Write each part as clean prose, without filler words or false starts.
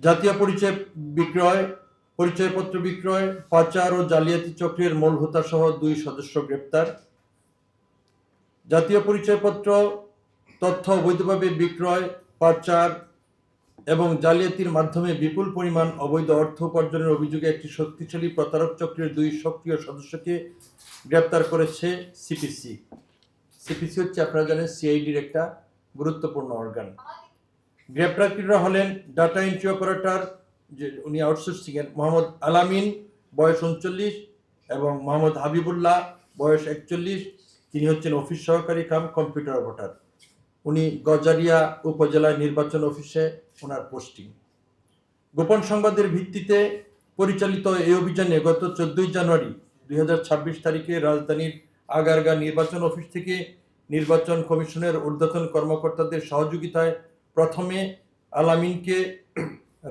জাতীয় পরিচয়পত্র বিক্রয়, পাচার ও জালিয়াতি চক্রের মূল হোতা সহ 2 সদস্য গ্রেপ্তার। জাতীয় পরিচয়পত্র তথ্য অবৈধভাবে বিক্রয়, পাচার এবং জালিয়াতির মাধ্যমে বিপুল পরিমাণ অবৈধ অর্থ উপার্জনের অভিযোগে একটি শক্তিশালী প্রতারক চক্রের 2 সক্রিয় সদস্যকে গ্রেপ্তার করেছে সিপিসি। সিপিসি হচ্ছে, আপনারা জানেন, সিআইডির একটা গুরুত্বপূর্ণ অর্গান। গ্রেপ্তারকৃতরা হলেন ডাটা এন্ট্রি অপারেটর, যে উনি আউটসোর্সিং এর, মোহাম্মদ আলামিন, বয়স 39, এবং মোহাম্মদ হাবিবুল্লাহ, বয়স 41। তিনি হচ্ছেন অফিস সহকারী কাম কম্পিউটার অপারেটর। উনি গজারিয়া উপজেলায় নির্বাচন অফিসে ওনার পোস্টিং। গোপন সংবাদের ভিত্তিতে পরিচালিত এই অভিযানে গত 14 জানুয়ারি 2026 তারিখে রাজধানীর আগারগাঁ নির্বাচন অফিস থেকে নির্বাচন কমিশনের ঊর্ধ্বতন কর্মকর্তাদের সহযোগিতায় প্রথমে আলামিনকে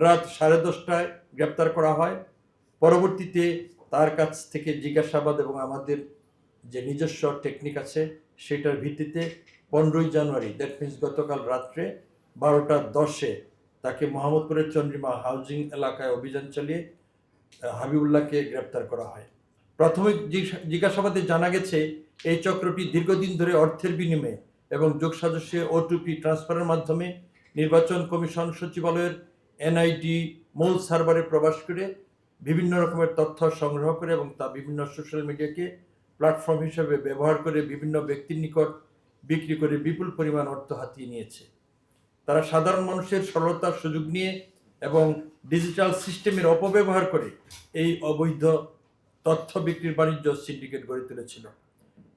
রাত 10:30টায় গ্রেপ্তার করা হয়। পরবর্তীতে তার কাছ থেকে জিজ্ঞাসাবাদ এবং আমাদের যে নিজস্ব টেকনিক আছে সেটার ভিত্তিতে 15 জানুয়ারি, দ্যাট মিনস গতকাল রাত্রে 12টা 10-এ তাকে মোহাম্মদপুরের চন্দ্রিমা হাউজিং এলাকায় অভিযান চালিয়ে হাবিবুল্লাহকে গ্রেপ্তার করা হয়। প্রাথমিক জিজ্ঞাসাবাদে জানা গেছে এই চক্রটি দীর্ঘদিন ধরে অর্থের বিনিময়ে এবং যোগসাজশে ওটিপি ট্রান্সফারের মাধ্যমে নির্বাচন কমিশন সচিবালয়ের এনআইডি মূল সার্ভারে প্রবেশ করে বিভিন্ন রকমের তথ্য সংগ্রহ করে এবং তা বিভিন্ন সোশ্যাল মিডিয়াকে প্ল্যাটফর্ম হিসেবে ব্যবহার করে বিভিন্ন ব্যক্তির নিকট বিক্রি করে বিপুল পরিমাণ অর্থ হাতিয়ে নিয়েছে। তারা সাধারণ মানুষের সরলতার সুযোগ নিয়ে এবং ডিজিটাল সিস্টেমের অপব্যবহার করে এই অবৈধ তথ্য বিক্রির বাণিজ্য সিন্ডিকেট গড়ে তুলেছিল।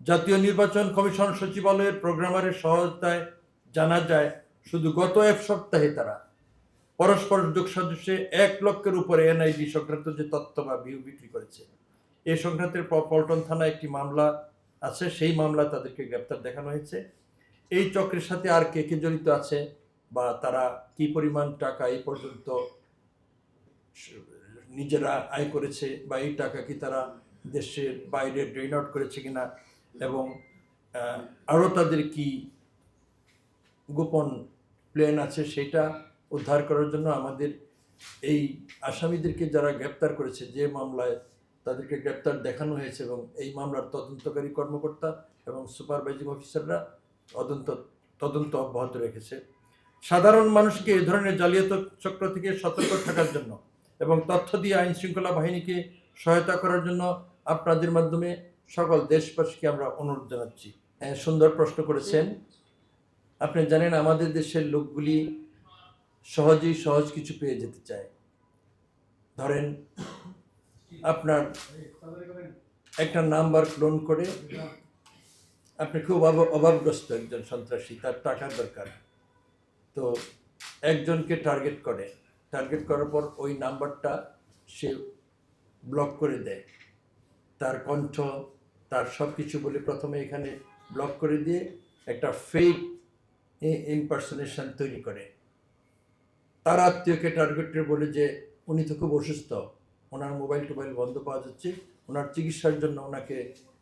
জাতীয় নির্বাচন কমিশন সচিবালয়ের প্রোগ্রামারের সহায়তায় জানা যায়, শুধু গত 1 সপ্তাহে তারা পরস্পর যোগসাজশে 1 লক্ষের উপরে এনআইডি সংক্রান্ত যে তথ্য বা ভিউ বিক্রি করেছে। এই সংক্রান্তের পল্টন থানায় একটি মামলা আছে, সেই মামলা তাদেরকে গ্রেপ্তার দেখানো হয়েছে। এই চক্রের সাথে আর কে কে জড়িত আছে বা তারা কি পরিমাণ টাকা এই পর্যন্ত নিজেরা আয় করেছে বা এই টাকা কি তারা দেশের বাইরে ড্রেন আউট করেছে কিনা এবং আরও তাদের কি গোপন প্ল্যান আছে সেটা উদ্ধার করার জন্য আমাদের এই আসামিদেরকে যারা গ্রেপ্তার করেছে, যে মামলায় তাদেরকে গ্রেপ্তার দেখানো হয়েছে, এবং এই মামলার তদন্তকারী কর্মকর্তা এবং সুপারভাইজিং অফিসাররা তদন্ত অব্যাহত রেখেছে। সাধারণ মানুষকে এই ধরনের জালিয়াতি চক্র থেকে সতর্ক থাকার জন্য এবং তথ্য দিয়ে আইন শৃঙ্খলা বাহিনীকে সহায়তা করার জন্য আপনাদের মাধ্যমে সকল দেশবাসীকে আমরা অনুরোধ জানাচ্ছি। সুন্দর প্রশ্ন করেছেন। আপনি জানেন আমাদের দেশের লোকগুলি সহজেই সহজ কিছু পেয়ে যেতে চায়। ধরেন আপনার একটা নাম্বার ক্লোন করে, আপনি খুব অভাবগ্রস্ত একজন সন্ত্রাসী, তার টাকার দরকার, তো একজনকে টার্গেট করার পর ওই নাম্বারটা সে ব্লক করে দেয়, তার কণ্ঠ, তার সব কিছু বলে প্রথমে এখানে ব্লক করে দিয়ে একটা ফেক ইমপারসনেশন তৈরি করে। তার আত্মীয়কে টার্গেট করে বলে যে উনি তো খুব অসুস্থ, ওনার মোবাইল টোবাইল বন্ধ পাওয়া যাচ্ছে, ওনার চিকিৎসার জন্য ওনাকে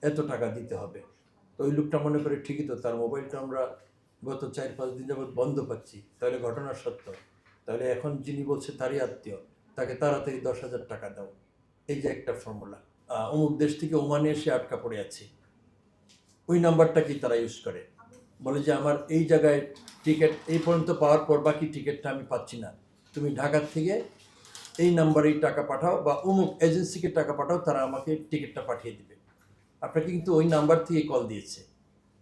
এত টাকা দিতে হবে। তো ওই লোকটা মনে করে ঠিকই তো, তার মোবাইলটা আমরা গত 4-5 দিন যাবৎ বন্ধ পাচ্ছি, তাহলে ঘটনা সত্য, তাহলে এখন যিনি বলছে তারই আত্মীয়, তাকে তাড়াতাড়ি 10,000 টাকা দাও। এই যে একটা ফর্মুলা, অমুক দেশ থেকে ওমানে এসে আটকা পড়ে আছে, ওই নাম্বারটাকেই তারা ইউজ করে, বলে যে আমার এই জায়গায় টিকিট এই পর্যন্ত পাওয়ার পর বাকি টিকিটটা আমি পাচ্ছি না, তুমি ঢাকার থেকে এই নাম্বারেই টাকা পাঠাও বা অমুক এজেন্সিকে টাকা পাঠাও, তারা আমাকে টিকিটটা পাঠিয়ে দিবে। আপনাকে কিন্তু ওই নাম্বার থেকে কল দিয়েছে,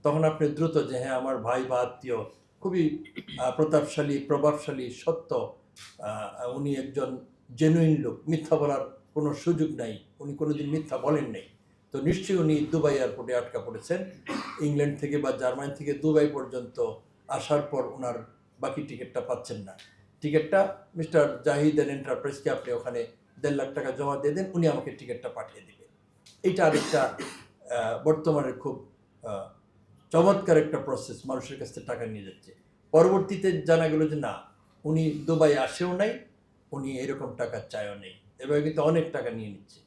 তখন আপনি দ্রুত যে হ্যাঁ আমার ভাই বা আত্মীয় খুবই প্রভাবশালী সত্য, উনি একজন জেনুইন লোক, মিথ্যা বলার কোনো সুযোগ নাই, উনি কোনোদিন মিথ্যা বলেন নাই, তো নিশ্চয়ই উনি দুবাই এয়ারপোর্টে আটকা পড়েছেন, ইংল্যান্ড থেকে বা জার্মানি থেকে দুবাই পর্যন্ত আসার পর ওনার বাকি টিকিটটা পাচ্ছেন না। টিকিটটা মিস্টার জাহিদ অ্যান্ড এন্টারপ্রাইজকে আপনি ওখানে 1.5 লাখ টাকা জমা দিয়ে দেন, উনি আমাকে টিকিটটা পাঠিয়ে দেবে। এইটা আরেকটা বর্তমানে খুব চমৎকার একটা প্রসেস, মানুষের কাছ থেকে টাকা নিয়ে যাচ্ছে। পরবর্তীতে জানা গেল যে না, উনি দুবাই আসেও নাই, উনি এরকম টাকা চায়ও নেই, এভাবে কিন্তু অনেক টাকা নিয়ে নিচ্ছে।